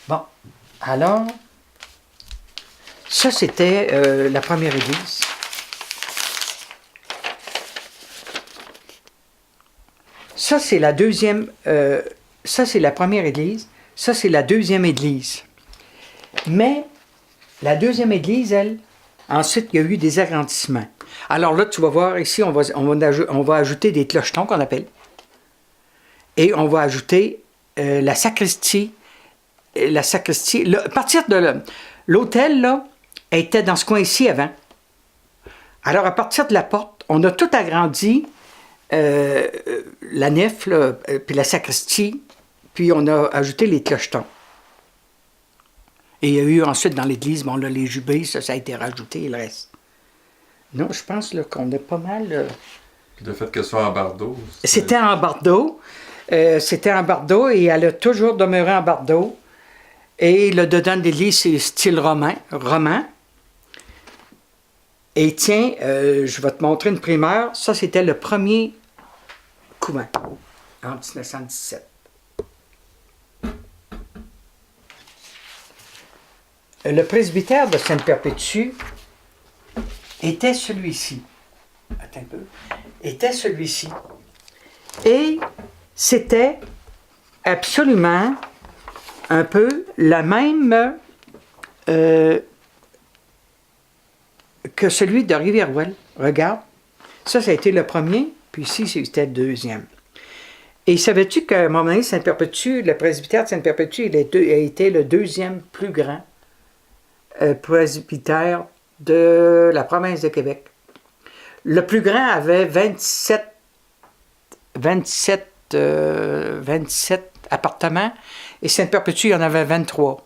Bon, alors, ça c'était la première église. Ça c'est la deuxième, ça c'est la première église, ça c'est la deuxième église. Mais la deuxième église, elle, ensuite il y a eu des agrandissements. Alors là, tu vas voir ici, on va ajouter des clochetons qu'on appelle. Et on va ajouter la sacristie. La sacristie, à partir de l'hôtel, là, était dans ce coin-ci avant. Alors, à partir de la porte, on a tout agrandi, la nef, là, puis la sacristie, puis on a ajouté les clochetons. Et il y a eu ensuite dans l'église, bon, là, les jubés, ça a été rajouté, et le reste. Non, je pense là, qu'on a pas mal... Puis le fait que ce soit en bardeau. C'était en bardeau. C'était en bardeau et elle a toujours demeuré en bardeau. Et le dedans de l'église, c'est style roman. Et tiens, je vais te montrer une primeur. Ça, c'était le premier couvent en 1917. Le presbytère de Sainte-Perpétue était celui-ci. Attends un peu. Était celui-ci. Et c'était absolument un peu la même que celui de Rivière-Ouelle. Regarde. Ça a été le premier, puis ici, c'était le deuxième. Et savais-tu qu'à un moment donné, Sainte-Perpétue, le presbytère de Sainte-Perpétue, il a été le deuxième plus grand presbytère de la province de Québec. Le plus grand avait 27 appartements et Sainte-Perpétue, il y en avait 23.